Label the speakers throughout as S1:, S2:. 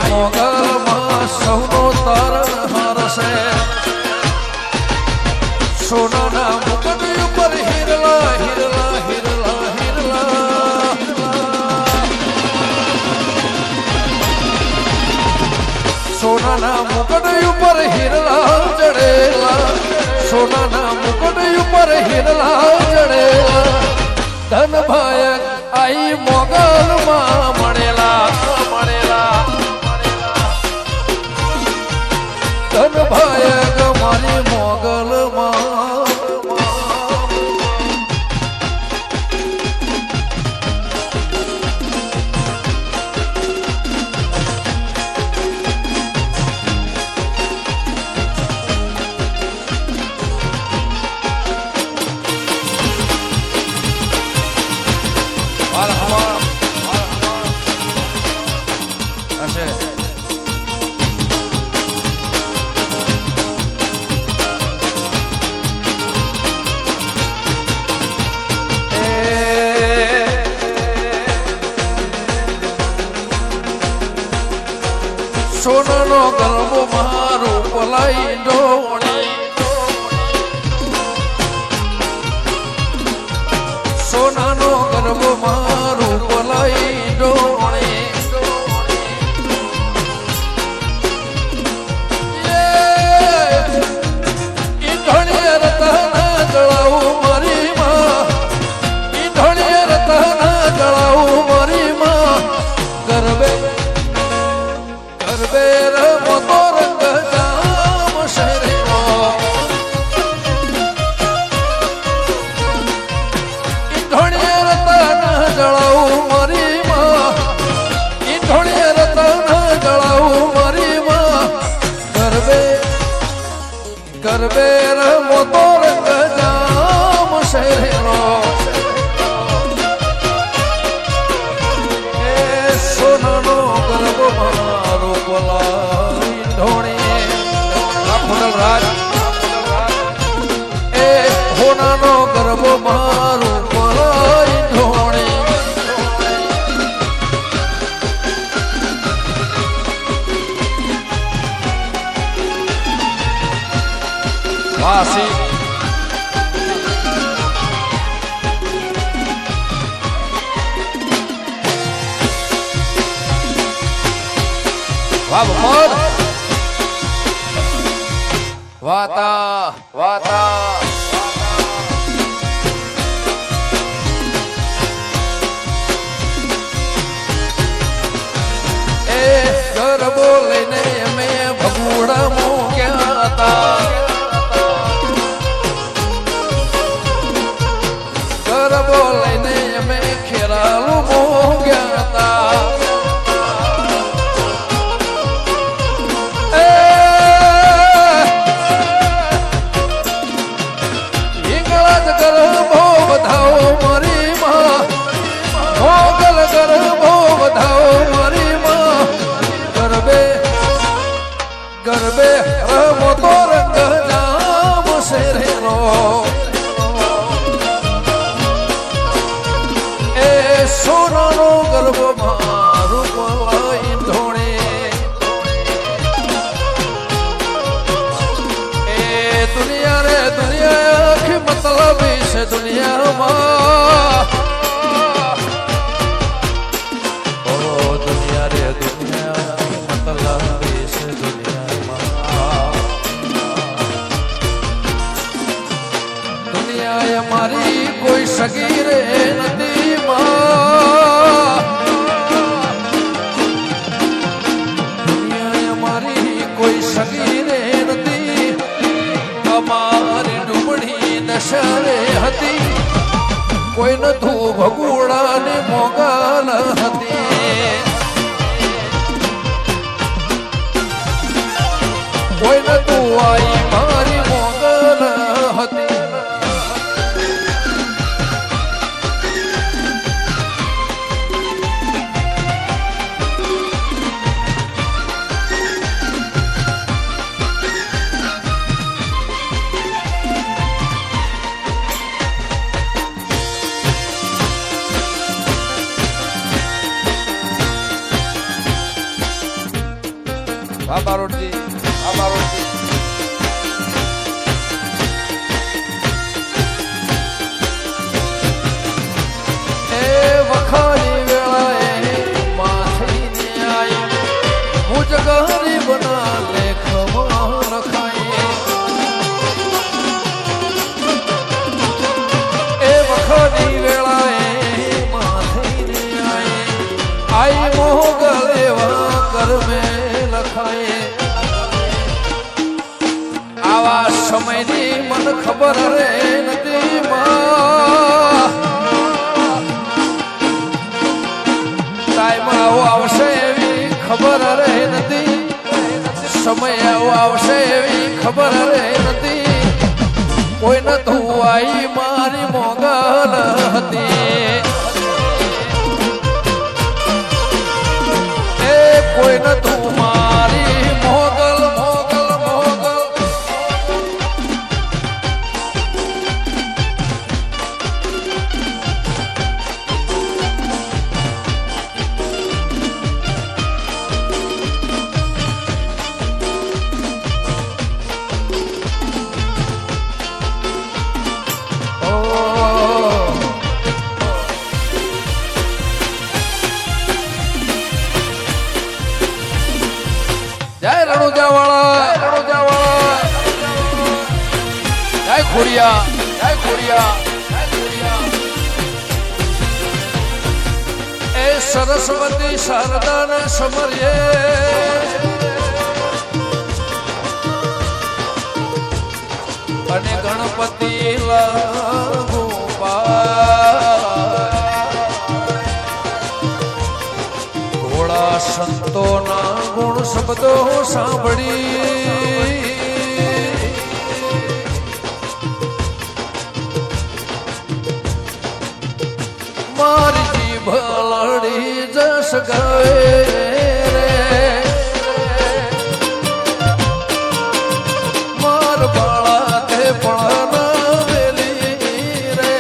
S1: મોગલમાં સૌનો તરણ હરશે સોનાના મુકટ ઉપર હિરલા હિરલા હિરલા હિરલા સોનાના મુકટ ઉપર હિરલા ચડેલા સોનાના મુકટ ઉપર હિરલા ચડેલા ધન ભાયક આઈ મોગલમાં મળેલા ધન ભાયક મારી મોગલમાં સોનાનો ગરબો મારો પલાઈ ડોણી સોનાનો ગરબો મારો પલાઈ ડોણી ઈંધણીએ રતના જળાવું મારી માં ઈંધણીએ રતના જળાવું મારી માં ગરબે ગરબે રમતો રંગ જામ શરીરો ઈંધણીએ રતના જળાવું મારી માં ઈંધણીએ રતના જળાવું મારી માં ગરબે ગરબે રમતો રંગ જામ શરીરો એ સોનાનો ગરબો મારો પલાઈ ઢોણી રાજ એ હોનાનો ગરબો મારો પલાઈ ઢોણી વાસી વાહ મોર વાતા વાતા એ ગરબો લઈને અમે ભગુડા મૂક્યા હતા ગરબો લઈને અમે ખેરાલું મૂક્યા હતા ગરબો વધાવો મારી માં મોગલ ગરબો વધાવો મારી માં ગરબે ગરબે રમતો રંગ જામ શેરેનો એ સોનાનો ગરબો મારું પલાઈ ઢોણે એ દુનિયા રે દુનિયા આખી મતલબ છે દુનિયામાં ઓ દુનિયા રે દુનિયા મતલબ છે દુનિયામાં દુનિયા અમારી કોઈ સગી રે નથી માં દુનિયા અમારી કોઈ સગી રે નથી અમારી ડૂબડી નશરે હતી કોઈ નતું ભગુડા ને મોગલ હતી કોઈ નતું આઈ મારી મોગલ હતી બારોટજી આ બારોટજી એ વખાની વેળાએ માથીને આઈ મુજ ગરીબના લેખમાં લખાય એ વખાની વેળાએ માથીને આઈ મોગલ એવા કર્મે લખાય આવા સમયની મન ખબર રે નથી ટાઈમ આવો આવશે એવી ખબર રે નથી સમય આવો આવશે એવી ખબર રે નથી કોઈ ન તું આઈ મારી મોગલ હતી કોઈ ન તું મારી મોગલ મોગલ મોગલ જય રણુજા વાળા જય ખોડિયા એ સરસ્વતી શારદાના સમર્યે અને ગણપતિ લાગુ ભોળા સંતોના ગુણ શબ્દો સાંભળી મારી જીભ લડી જસ ગયે રે માર બાળા તે પણ વેલી રે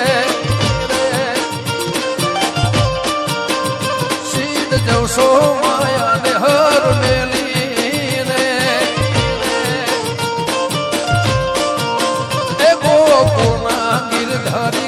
S1: સીધ જવશો માયા ને હર મેલી રે એ ગોકુળના ગિરધર